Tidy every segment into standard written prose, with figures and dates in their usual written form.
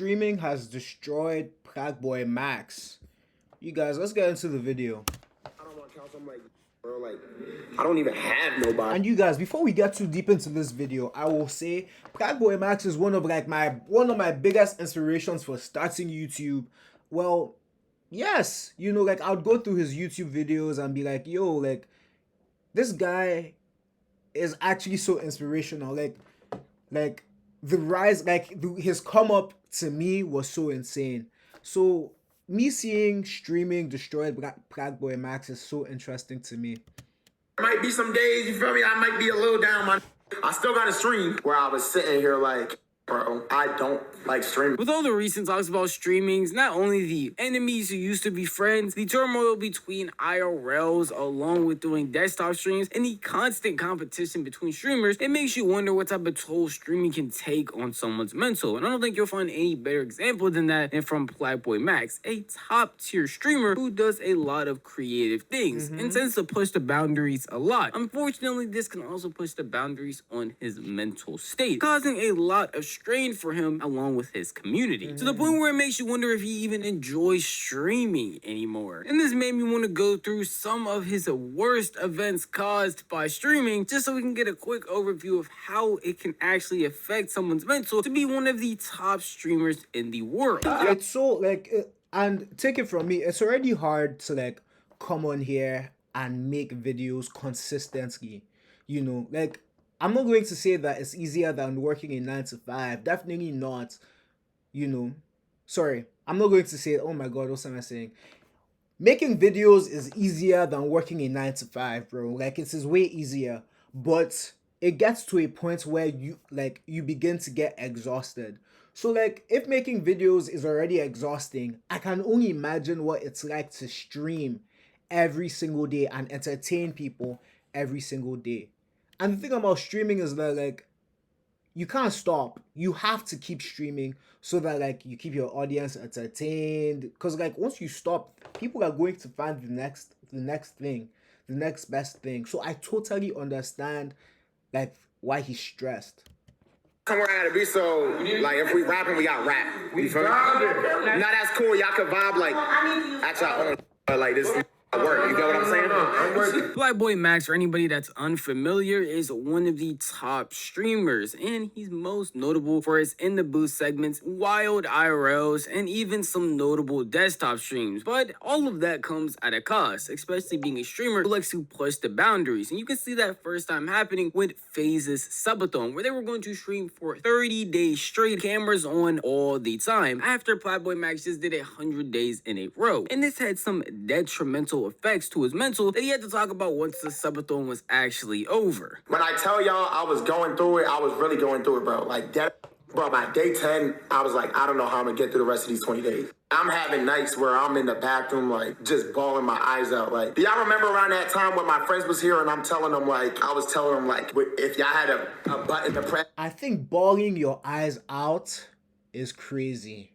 Streaming has destroyed PlaqueBoyMax. You guys, let's get into the video. I don't want counsel. I'm like, bro, like, I don't even have nobody. And you guys, before we get too deep into this video, I will say PlaqueBoyMax is one of my biggest inspirations for starting YouTube. Well, yes, you know, like I would go through his YouTube videos and be like, yo, like this guy is actually so inspirational. Like the rise, his come up to me was so insane. So me seeing streaming destroyed PlaqueBoyMax is so interesting to me. There might be some days, you feel me, I might be a little down. I still got a stream where I was sitting here like, bro, I don't like streaming. With all the recent talks about streamings, not only the enemies who used to be friends, the turmoil between IRLs along with doing desktop streams, and the constant competition between streamers, it makes you wonder what type of toll streaming can take on someone's mental. And I don't think you'll find any better example than that than from PlaqueBoyMax, a top tier streamer who does a lot of creative things and tends to push the boundaries a lot. Unfortunately, this can also push the boundaries on his mental state, causing a lot of strain for him along with his community, to the point where it makes you wonder if he even enjoys streaming anymore. And this made me want to go through some of his worst events caused by streaming, just so we can get a quick overview of how it can actually affect someone's mental to be one of the top streamers in the world. It's so and take it from me, it's already hard to like come on here and make videos consistently, you know, like I'm not going to say that it's easier than working a 9 to 5. Definitely not. You know, sorry, I'm not going to say, oh my god, what am I saying? Making videos is easier than working a 9 to 5, bro. Like it is way easier, but it gets to a point where you begin to get exhausted. So like if making videos is already exhausting, I can only imagine what it's like to stream every single day and entertain people every single day. And the thing about streaming is that like you can't stop. You have to keep streaming so that like you keep your audience entertained. Because like once you stop, people are going to find the next thing, the next best thing. So I totally understand like why he's stressed. Somewhere I gotta be, so like if we rapping, we got rap. You feel me? Now that's cool. Y'all can vibe like at y'all own, but like this. Work. You get what I'm saying? PlaqueBoyMax, for anybody that's unfamiliar, is one of the top streamers, and he's most notable for his In the Booth segments, wild IRLs, and even some notable desktop streams. But all of that comes at a cost, especially being a streamer who likes to push the boundaries. And you can see that first time happening with FaZe's Subathon, where they were going to stream for 30 days straight, cameras on all the time, after PlaqueBoyMax just did 100 days in a row. And this had some detrimental effects to his mental that he had to talk about once the subathon was actually over. When I tell y'all I was going through it, I was really going through it, bro. Like that, bro, by day 10, I was like, I don't know how I'm gonna get through the rest of these 20 days. I'm having nights where I'm in the bathroom, like, just bawling my eyes out. Like, do y'all remember around that time when my friends was here and I'm telling them, like, I was telling them, like, if y'all had a button to press. I think bawling your eyes out is crazy.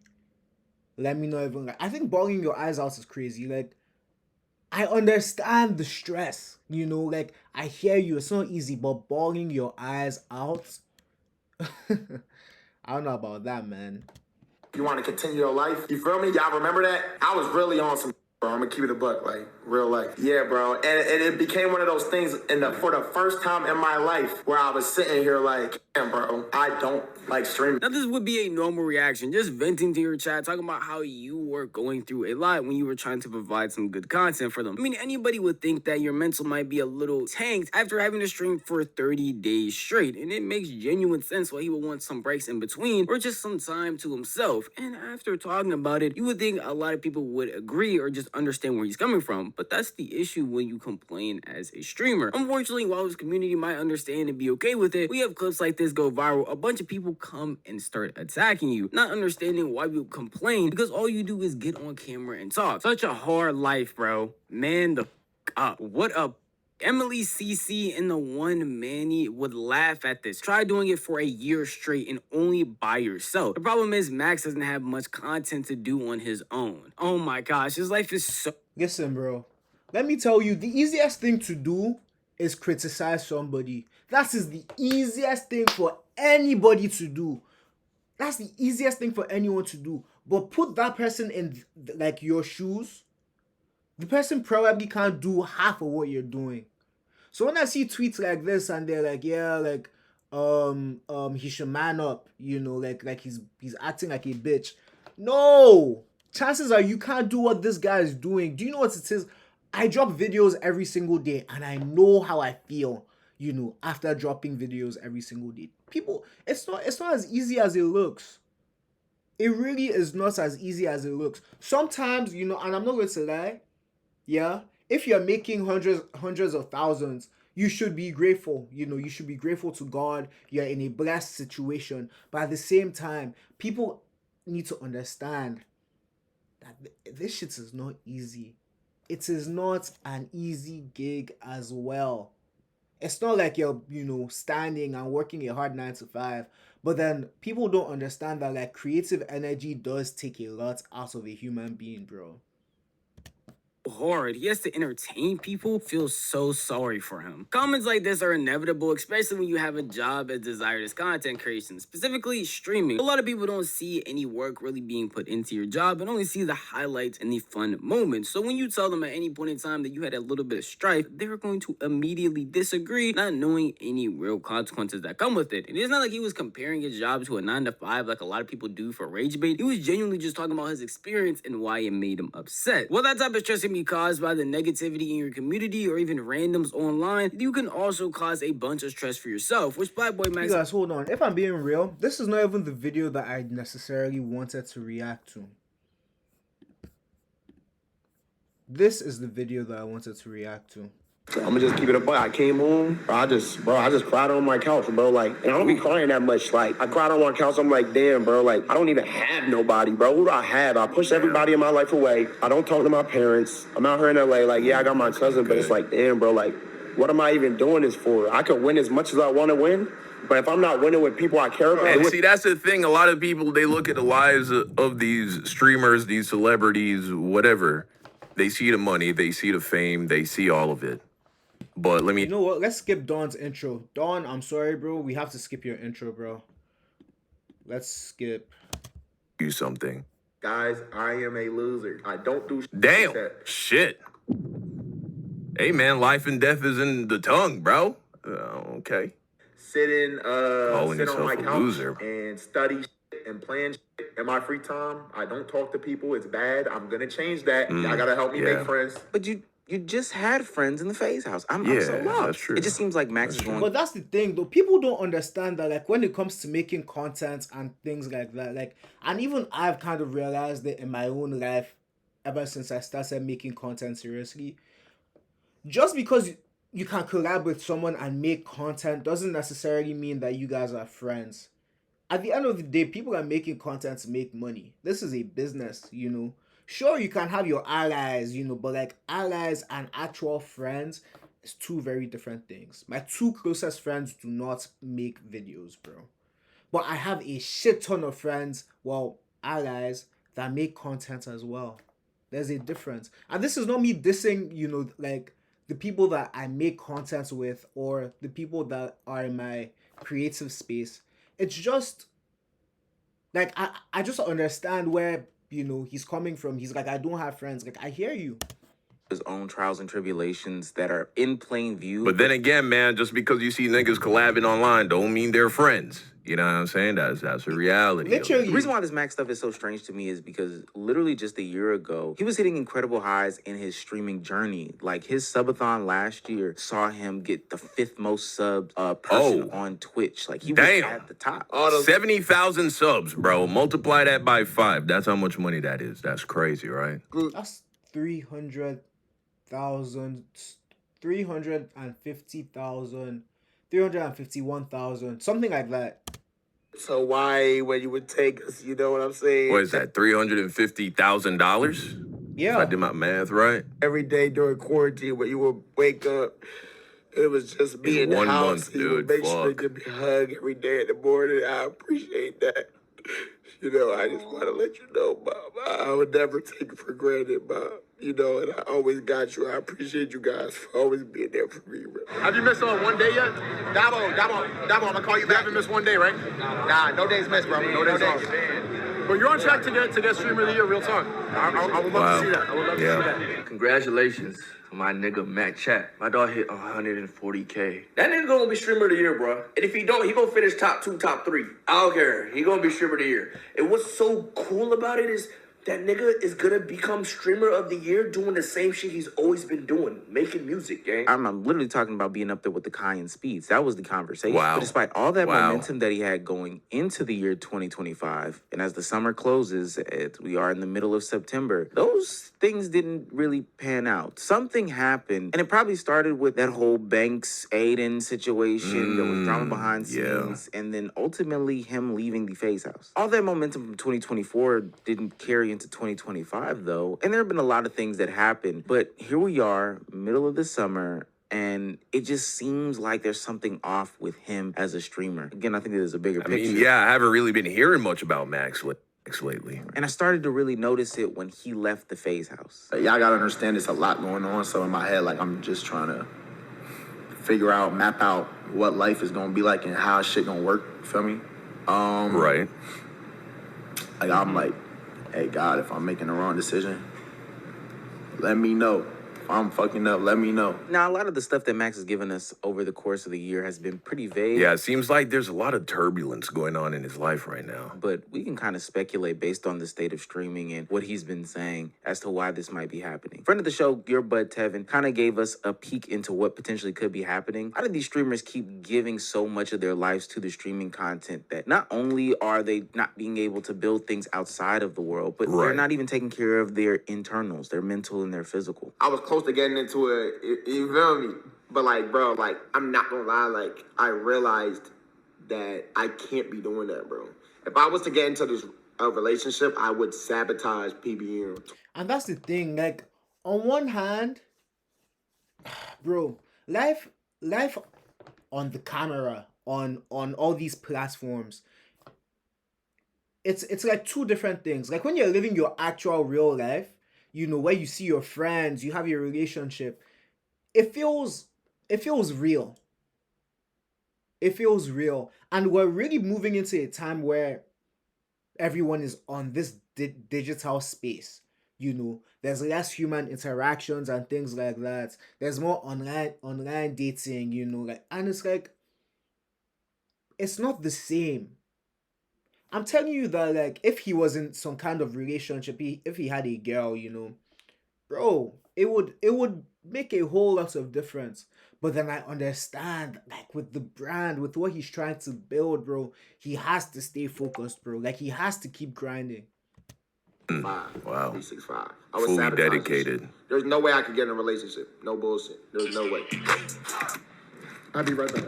Let me know everyone. I think bawling your eyes out is crazy. Like, I understand the stress, you know, like I hear you, it's not easy, but bawling your eyes out, I don't know about that, man. You want to continue your life, you feel me? Y'all remember that? I was really on some, bro. I'm gonna keep it a buck, like real life. Yeah, bro. And it became one of those things for the first time in my life where I was sitting here like, damn, bro, I don't like streaming. Now this would be a normal reaction, just venting to your chat, talking about how you were going through a lot when you were trying to provide some good content for them. I mean, anybody would think that your mental might be a little tanked after having to stream for 30 days straight, and it makes genuine sense why he would want some breaks in between or just some time to himself. And after talking about it, you would think a lot of people would agree or just understand where he's coming from, but that's the issue when you complain as a streamer. Unfortunately, while his community might understand and be okay with it, we have clips like this go viral. A bunch of people come and start attacking you, not understanding why you complain, because all you do is get on camera and talk. Such a hard life, bro. Man, the up. What up? Emily CC and the one Manny would laugh at this. Try doing it for a year straight and only by yourself. The problem is Max doesn't have much content to do on his own. Oh my gosh, his life is so... Listen, bro. Let me tell you, the easiest thing to do is criticize somebody. That is the easiest thing for anybody to do. That's the easiest thing for anyone to do. But put that person in like your shoes. The person probably can't do half of what you're doing. So when I see tweets like this and they're like, yeah, like, he should man up, like he's acting like a bitch. No, chances are you can't do what this guy is doing. Do you know what it is? I drop videos every single day, and I know how I feel. After dropping videos every single day, people, it's not as easy as it looks. It really is not as easy as it looks. Sometimes, and I'm not going to lie, yeah, if you're making hundreds of thousands, you should be grateful. You should be grateful to God. You're in a blessed situation. But at the same time, people need to understand that this shit is not easy. It is not an easy gig as well. It's not like you're, standing and working a hard 9 to 5. But then people don't understand that like creative energy does take a lot out of a human being, bro. Hard. He has to entertain people. Feel so sorry for him. Comments like this are inevitable, especially when you have a job as desired as content creation, specifically streaming. A lot of people don't see any work really being put into your job and only see the highlights and the fun moments. So when you tell them at any point in time that you had a little bit of strife, they're going to immediately disagree, not knowing any real consequences that come with it. And it's not like he was comparing his job to a 9 to 5 like a lot of people do for rage bait. He was genuinely just talking about his experience and why it made him upset. Well, that type of stress can be caused by the negativity in your community or even randoms online. You can also cause a bunch of stress for yourself, which PlaqueBoyMax... You guys, hold on. If I'm being real, this is not even the video that I necessarily wanted to react to. This is the video that I wanted to react to. I'm gonna just keep it up. I came home, I just cried on my couch, bro. Like, and I don't be crying that much. Like, I cried on my couch. I'm like, damn, bro. Like, I don't even have nobody, bro. Who do I have? I push everybody in my life away. I don't talk to my parents. I'm out here in LA. Like, yeah, I got my cousin, but it's like, damn, bro. Like, what am I even doing this for? I could win as much as I want to win, but if I'm not winning with people I care about, and see, that's the thing. A lot of people, they look at the lives of these streamers, these celebrities, whatever. They see the money, they see the fame, they see all of it. But let me... You know what? Let's skip Dawn's intro. Dawn, I'm sorry, bro. We have to skip your intro, bro. Let's skip. You something. guys, I am a loser. I don't do Damn. like that. Shit. Hey, man, life and death is in the tongue, bro. Okay. Sit on yourself my a couch loser. and study and plan in my free time. I don't talk to people. It's bad. I'm gonna change that. Y'all gotta help me make friends. But you just had friends in the FaZe house. I'm so lost. That's true. It just seems like Max is going. But that's the thing, though. People don't understand that, like, when it comes to making content and things like that, like, and even I've kind of realized it in my own life ever since I started making content seriously. Just because you can collab with someone and make content doesn't necessarily mean that you guys are friends. At the end of the day, people are making content to make money. This is a business, you know. Sure, you can have your allies, you know, but like allies and actual friends is two very different things. My two closest friends do not make videos, bro. But I have a shit ton of friends, well, allies, that make content as well. There's a difference. And this is not me dissing, you know, like the people that I make content with or the people that are in my creative space. It's just like I just understand where, you know, he's coming from. He's like, I don't have friends. Like, I hear you. His own trials and tribulations that are in plain view. But then again, man, just because you see niggas collabing online don't mean they're friends. You know what I'm saying? That's a reality. Literally. The reason why this Max stuff is so strange to me is because literally just a year ago, he was hitting incredible highs in his streaming journey. Like, his subathon last year saw him get the 5th most subs person on Twitch. Like, he was at the top. 70,000 subs, bro. Multiply that by 5. That's how much money that is. That's crazy, right? That's 300,000, 350,000, 351,000, something like that. So why, when you would take us, you know what I'm saying? What is that, $350,000? Yeah. If I did my math right. Every day during quarantine, when you would wake up, it was just me in the 1 house. month, You would dude. make sure to give me a hug every day in the morning. I appreciate that. You know, I just want to let you know, Bob, I would never take it for granted, Bob. You know, and I always got you. I appreciate you guys for always being there for me, bro. Have you missed on one day yet? Dabo, I'm gonna call you You back. haven't missed one day, right? Nah, no days missed, bro. No days off. But you're on track to get streamer of the year, real talk. I would love to see that. I would love to see that. Congratulations to my nigga Mac Chat. My dog hit 140K. That nigga gonna be streamer of the year, bro. And if he don't, he gonna finish top 2, top 3. I don't care. He gonna be streamer of the year. And what's so cool about it is that nigga is gonna become streamer of the year doing the same shit he's always been doing, making music, gang. I'm literally talking about being up there with the Kai and Speeds. That was the conversation. Wow. But despite all that Wow. momentum that he had going into the year 2025, and as the summer closes, we are in the middle of September, those things didn't really pan out. Something happened, and it probably started with that whole Banks Aiden situation. There was drama behind scenes, and then ultimately him leaving the Phase House. All that momentum from 2024 didn't carry into 2025, though, and there have been a lot of things that happened, but here we are, middle of the summer, and it just seems like there's something off with him as a streamer. Again, I think there's a bigger picture. I haven't really been hearing much about Max lately. And I started to really notice it when he left the Phase House. Y'all gotta understand there's a lot going on, so in my head, like, I'm just trying to figure out, map out what life is gonna be like and how shit gonna work, you feel me? Right. Like, I'm like, hey, God, if I'm making the wrong decision, let me know. If I'm fucking up, let me know. Now, a lot of the stuff that Max has given us over the course of the year has been pretty vague. Yeah, it seems like there's a lot of turbulence going on in his life right now. But we can kind of speculate based on the state of streaming and what he's been saying as to why this might be happening. Friend of the show, Your Bud Tevin, kind of gave us a peek into what potentially could be happening. How do these streamers keep giving so much of their lives to the streaming content that not only are they not being able to build things outside of the world, but they're not even taking care of their internals, their mental and their physical? I was close to getting into it, you feel me? But like, bro, like, I'm not gonna lie, like, I realized that I can't be doing that, bro. If I was to get into this relationship, I would sabotage PBM. And that's the thing, like, on one hand, bro, life on the camera, on all these platforms, it's like two different things. Like, when you're living your actual real life, you know, where you see your friends, you have your relationship, it feels real. It feels real. And we're really moving into a time where everyone is on this digital space. You know, there's less human interactions and things like that. There's more online dating, you know, like, and it's like, it's not the same. I'm telling you that, like, if he was in some kind of relationship, if he had a girl, you know, bro, it would make a whole lot of difference. But then I understand, like, with the brand, with what he's trying to build, bro, he has to stay focused, bro. Like, he has to keep grinding. Wow. 365. I was Fully sabotaging shit. dedicated. There's no way I could get in a relationship. No bullshit. There's no way. I'll be right back.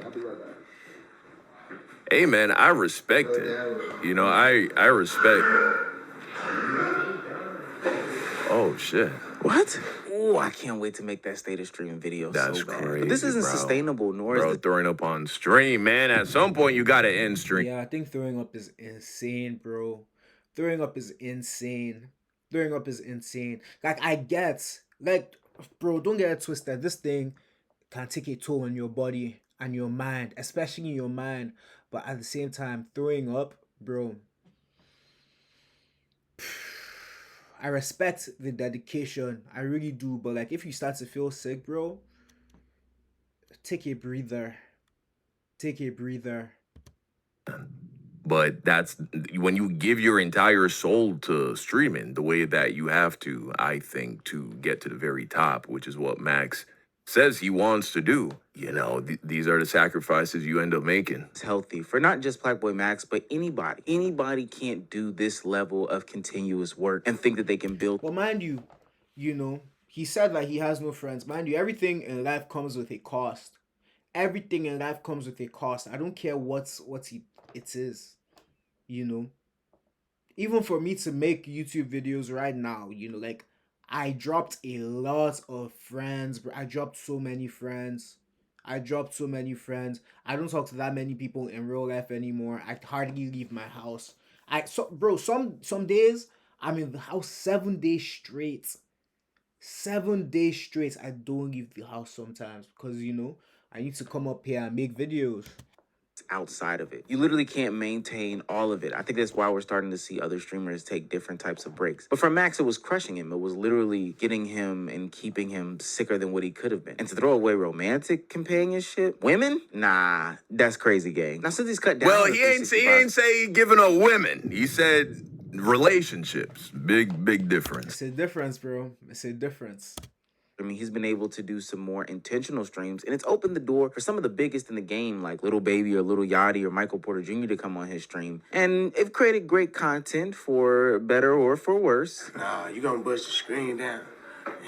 Hey, man, I respect it. You know, I respect. Oh, shit. What? Oh, I can't wait to make that state of streaming video. That's so bad. crazy, But this isn't bro. sustainable, nor Bro, is the throwing up on stream, man. At some point, you got to end stream. Yeah, I think throwing up is insane, bro. Throwing up is insane. Like, I get, like, bro, don't get it twisted. This thing can take a toll on your body and your mind, especially your mind. But at the same time, throwing up, bro, I respect the dedication. I really do. But, like, if you start to feel sick, bro, take a breather. But that's when you give your entire soul to streaming the way that you have to, I think, to get to the very top, which is what Max says he wants to do. You know, these are the sacrifices you end up making. it's healthy for not just PlaqueBoy Max, but anybody. Anybody can't do this level of continuous work and think that they can build. Well, mind you, you know, he said that he has no friends. Mind you, everything in life comes with a cost. Everything in life comes with a cost. I don't care what it is, you know. Even for me to make YouTube videos right now, you know, like, I dropped a lot of friends. I dropped so many friends. I don't talk to that many people in real life anymore. I hardly leave my house. Bro, some days I'm in the house 7 days straight. 7 days straight. I don't leave the house sometimes because I need to come up here and make videos. Outside of it, you literally can't maintain all of it. I think that's why we're starting to see other streamers take different types of breaks. But for Max, it was crushing him. It was literally getting him and keeping him sicker than what he could have been. And to throw away romantic companionship, women, nah, that's crazy, gang. Now since he's cut down, Well, he ain't say giving up women. He said relationships. Big difference. It's a difference, bro. It's a difference. I mean, he's been able to do some more intentional streams, and it's opened the door for some of the biggest in the game, like Little Baby or Little Yachty or Michael Porter Jr. to come on his stream. And it created great content for better or for worse. Nah, you gonna bust the screen down.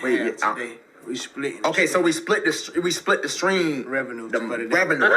Wait, today. We splitting. Okay, so we split the stream revenue the for the day. revenue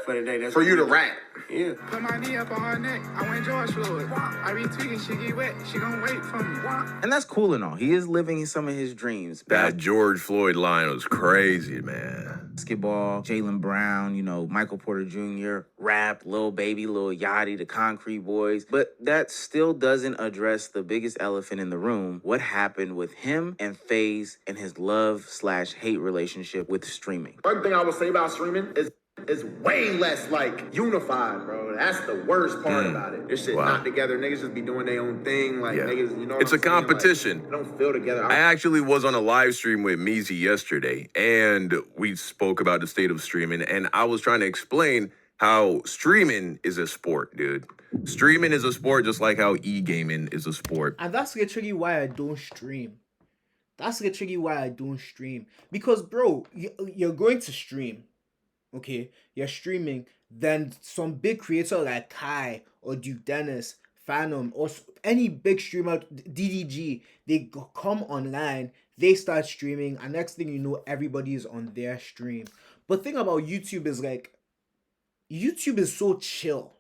For the day, that's for what you to we- rap. Yeah. Put my knee up on her neck. I went George Floyd. I be tweaking, she get wet. She gon' wait for me. And that's cool and all. He is living some of his dreams. That George Floyd line was crazy, man. Basketball, Jaylen Brown, Michael Porter Jr., rap, Lil Baby, Lil Yachty, the Concrete Boys. But that still doesn't address the biggest elephant in the room. What happened with him and FaZe and his love/hate relationship with streaming? One thing I would say about streaming is it's way less like unified, bro. That's the worst part about it. This shit Wow. not together. Niggas just be doing their own thing. Like niggas, you know. It's what a I'm saying? competition. Like, they don't feel together. I actually was on a live stream with Meezy yesterday, and we spoke about the state of streaming, and I was trying to explain how streaming is a sport, dude. Streaming is a sport just like how e-gaming is a sport. And that's literally why I don't stream. Because, bro, you're going to stream. Okay? You're streaming. Then some big creator like Kai or Duke Dennis, Phantom, or any big streamer, DDG, they come online, they start streaming, and next thing you know, everybody is on their stream. But thing about YouTube is like, YouTube is so chill.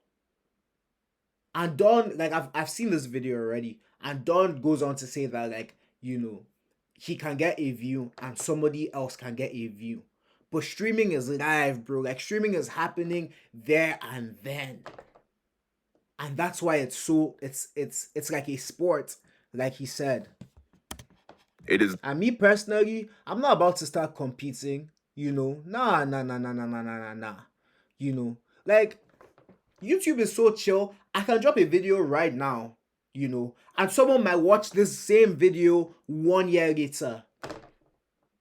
And Don, like I've seen this video already, and Don goes on to say that, like, he can get a view and somebody else can get a view. But streaming is live, bro. Like, streaming is happening there and then. And that's why it's so it's like a sport, like he said. It is. And me personally, I'm not about to start competing, Nah. Like, YouTube is so chill. I can drop a video right now, and someone might watch this same video 1 year later.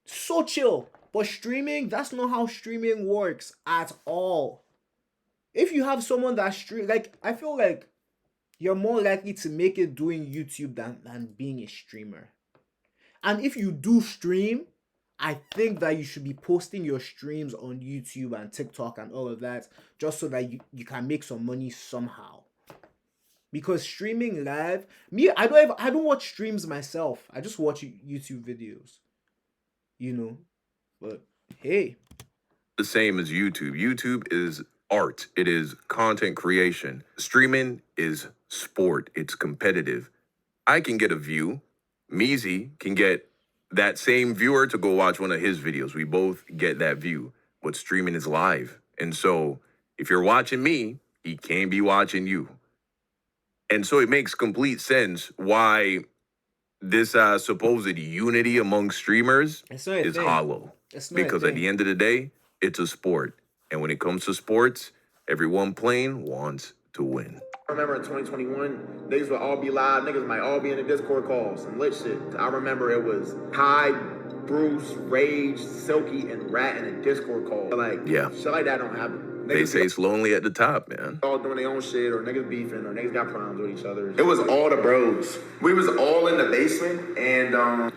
So chill. But streaming, that's not how streaming works at all. If you have someone that I feel like you're more likely to make it doing YouTube than being a streamer. And if you do stream, I think that you should be posting your streams on YouTube and TikTok and all of that, just so that you can make some money somehow. Because streaming live, I don't watch streams myself. I just watch YouTube videos. But hey, The same as YouTube. YouTube is art. It is content creation. Streaming is sport. It's competitive. I can get a view. Meezy can get that same viewer to go watch one of his videos. We both get that view. But streaming is live. And so if you're watching me, he can't be watching you. And so it makes complete sense why this supposed unity among streamers is hollow. Because at the end of the day, it's a sport. And when it comes to sports, everyone playing wants to win. I remember in 2021, niggas would all be live. Niggas might all be in the Discord calls, some lit shit. I remember it was Kai, Bruce, Rage, Silky, and Rat in a Discord call. Like, shit like that don't happen. They say it's lonely at the top, man. All doing their own shit, or niggas beefing, or niggas got problems with each other. It was all the bros. We was all in the basement, and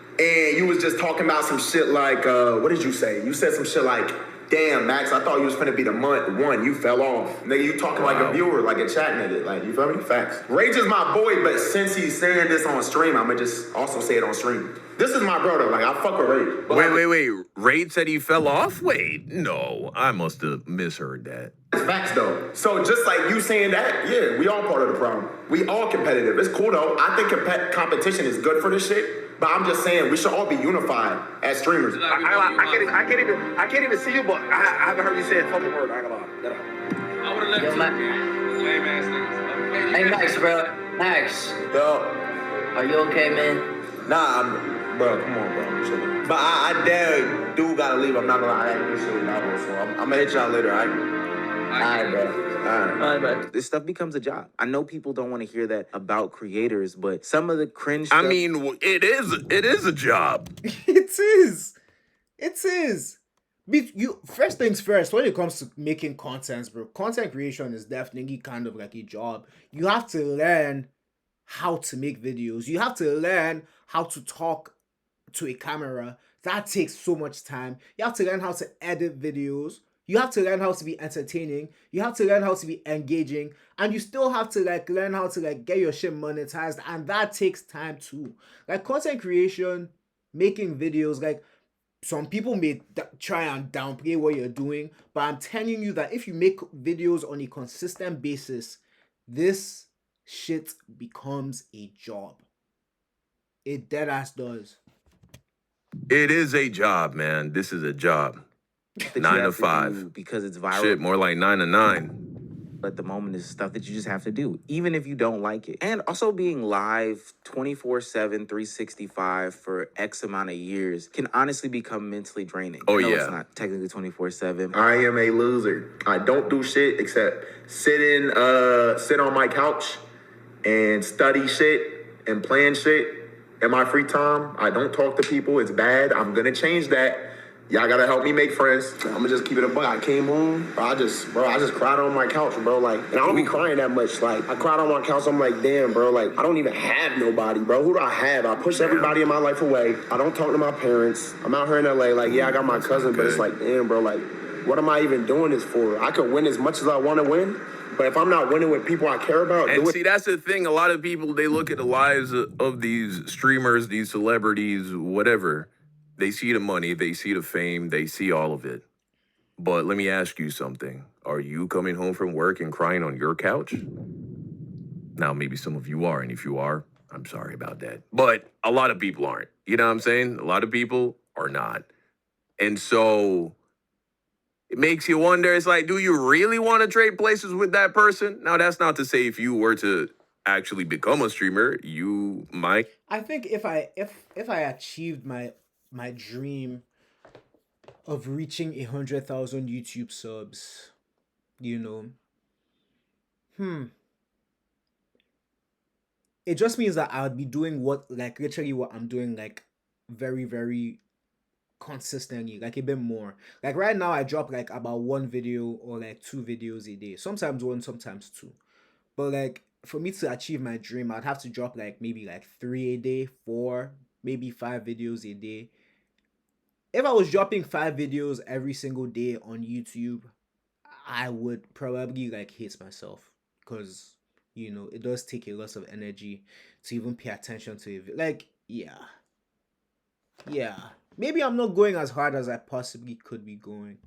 you was just talking about some shit like, what did you say? You said some shit like, damn, Max, I thought you was finna be the one. You fell off. Nigga, you talking like a viewer, like a chat nigga. Like, you feel me? Facts. Rage is my boy, but since he's saying this on stream, I'ma just also say it on stream. This is my brother. Like, I fuck with Rage. But Wait. Rage said he fell off? Wait, no. I must have misheard that. it's facts, though. So just like you saying that, yeah, we all part of the problem. We all competitive. It's cool, though. I think competition is good for this shit. But I'm just saying we should all be unified as streamers. I can't even see you, but I haven't heard you say a fucking word. I ain't gonna lie. I would have left you lame ass niggas. Hey, Max, bro. Max, Yo, are you okay, man? nah, bro, come on, bro, I'm chilling. But I dare do gotta leave. I'm not gonna lie, I ain't shit with Navo, so I'm gonna hit y'all later. Alright, bro. Alright, man. This stuff becomes a job. I know people don't want to hear that about creators, but some of the cringe I stuff. mean, it is a job. It is. It is. You first things first, when it comes to making content, bro, content creation is definitely kind of like a job. You have to learn how to make videos. You have to learn how to talk to a camera. That takes so much time. You have to learn how to edit videos. You have to learn how to be entertaining. You have to learn how to be engaging. And you still have to like learn how to like get your shit monetized. And that takes time too. Like content creation, making videos, like some people may try and downplay what you're doing, but I'm telling you that if you make videos on a consistent basis, this shit becomes a job. It dead ass does. It is a job, man. This is a job. that you 9 to have to 5. do because it's viral. Shit, more like 9 to 9. At the moment is stuff that you just have to do, even if you don't like it. And also being live 24/7, 365 for X amount of years can honestly become mentally draining. Oh, I know yeah. It's not technically 24/7. I am a loser. I don't do shit except sit on my couch and study shit and plan shit in my free time. I don't talk to people. It's bad. I'm gonna change that. Y'all gotta help me make friends. I'm gonna just keep it a buck. I came home, I just cried on my couch, bro. Like, and I don't be crying that much. Like, I cried on my couch. I'm like, damn, bro. Like, I don't even have nobody, bro. Who do I have? I push everybody in my life away. I don't talk to my parents. I'm out here in LA. Like, yeah, I got my cousin, but it's like, damn, bro. Like, what am I even doing this for? I could win as much as I want to win, but if I'm not winning with people I care about, And see, that's the thing. A lot of people, they look at the lives of these streamers, these celebrities, whatever. They see the money, they see the fame, they see all of it. But let me ask you something. Are you coming home from work and crying on your couch? Now, maybe some of you are, and if you are, I'm sorry about that. But a lot of people aren't. You know what I'm saying? A lot of people are not. And so it makes you wonder, it's like, do you really want to trade places with that person? Now, that's not to say if you were to actually become a streamer, you might. I think if I achieved my dream of reaching 100,000 YouTube subs, you know, it just means that I would be doing literally what I'm doing, like very, very consistently, like a bit more. Like right now I drop like about one video or like 2 videos a day, sometimes 1, sometimes 2. But like for me to achieve my dream, I'd have to drop like maybe like 3 a day, 4, maybe 5 videos a day. If I was dropping 5 videos every single day on YouTube, I would probably like hate myself, because you know it does take a lot of energy to even pay attention to it. Like, yeah, maybe I'm not going as hard as I possibly could be going.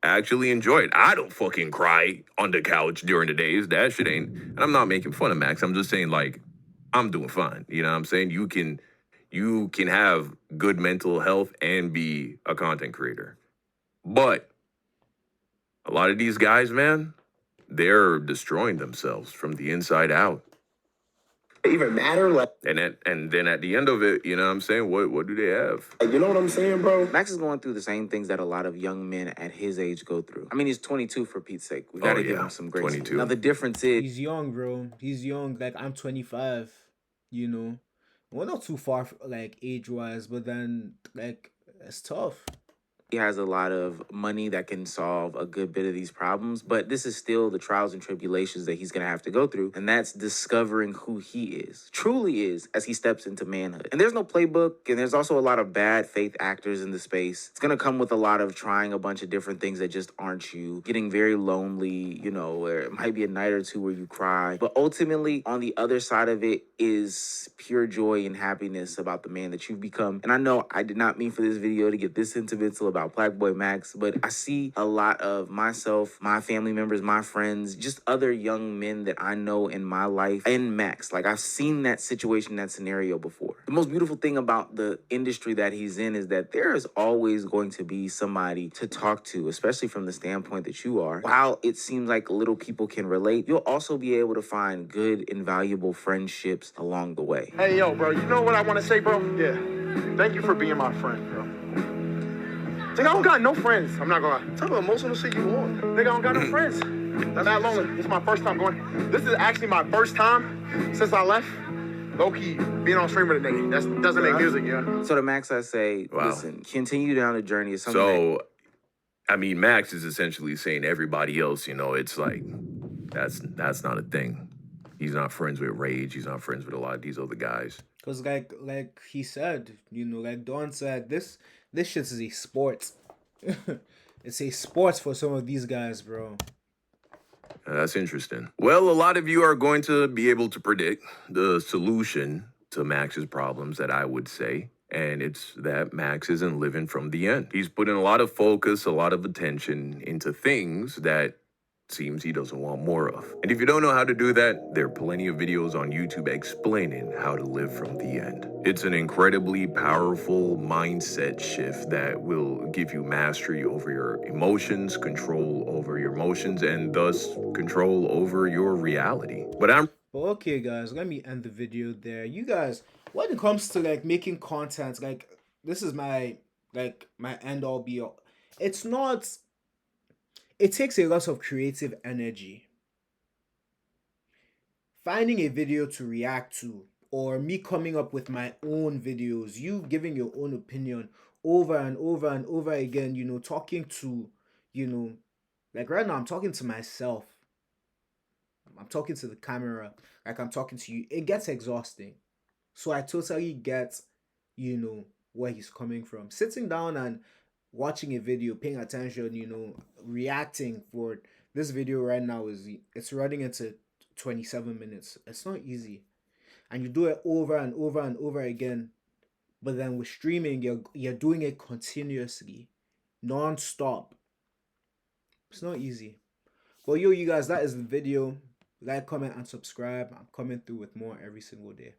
Actually enjoy it. I don't fucking cry on the couch during the days. That shit ain't. And I'm not making fun of Max. I'm just saying, like, I'm doing fine. You know what I'm saying? You can have good mental health and be a content creator. But a lot of these guys, man, they're destroying themselves from the inside out. even matter? Like, And then at the end of it, you know what I'm saying? What do they have? you know what I'm saying, bro? Max is going through the same things that a lot of young men at his age go through. I mean, he's 22 for Pete's sake. We gotta give him some grace. 22. Now the difference is He's young, bro. He's young. Like, I'm 25, you know. We're not too far, like, age-wise, but then, like, it's tough. he has a lot of money that can solve a good bit of these problems, but this is still the trials and tribulations that he's going to have to go through, and that's discovering who he is, truly is, as he steps into manhood. And there's no playbook, and there's also a lot of bad faith actors in the space. It's going to come with a lot of trying a bunch of different things that just aren't you, getting very lonely, you know, where it might be a night or two where you cry, but ultimately, on the other side of it is pure joy and happiness about the man that you've become. And I know I did not mean for this video to get this sentimental about about PlaqueBoyMax, but I see a lot of myself, my family members, my friends, just other young men that I know in my life and Max. Like, I've seen that situation, that scenario before. The most beautiful thing about the industry that he's in is that there is always going to be somebody to talk to, especially from the standpoint that you are. While it seems like little people can relate, you'll also be able to find good and valuable friendships along the way. Hey, yo, bro, you know what I want to say, bro? Yeah. Thank you for being my friend, bro. Nigga, I don't got no friends. I'm not gonna lie. Tell me emotional shit you on. Nigga, I don't got no friends. That's that lonely. This is my first time going. This is actually my first time since I left. Low-key, being on stream with a nigga. That doesn't make music, yeah. So to Max, I say, listen, continue down the journey. It's something So, I mean, Max is essentially saying everybody else, you know, it's like, that's not a thing. He's not friends with Rage. He's not friends with a lot of these other guys. Because like he said, you know, like Don said, this shit is a sport. It's a sport for some of these guys, bro. That's interesting. Well, a lot of you are going to be able to predict the solution to Max's problems that I would say. And it's that Max isn't living from the end. He's putting a lot of focus, a lot of attention into things that seems he doesn't want more of. And if you don't know how to do that, there are plenty of videos on YouTube explaining how to live from the end. It's an incredibly powerful mindset shift that will give you mastery over your emotions, control over your emotions, and thus control over your reality. But okay, guys, let me end the video there. You guys, when it comes to like making content, like this is my end all be all. It's not. It takes a lot of creative energy. Finding a video to react to, or me coming up with my own videos, you giving your own opinion over and over and over again, you know, talking to, you know, like right now I'm talking to myself. I'm talking to the camera, like I'm talking to you. It gets exhausting. So I totally get, you know, where he's coming from. Sitting down and watching a video, paying attention, you know, reacting for this video right now it's running into 27 minutes. It's not easy. And you do it over and over and over again. But then with streaming, you're doing it continuously, non-stop. It's not easy. But yo, you guys, that is the video. Like, comment, and subscribe. I'm coming through with more every single day.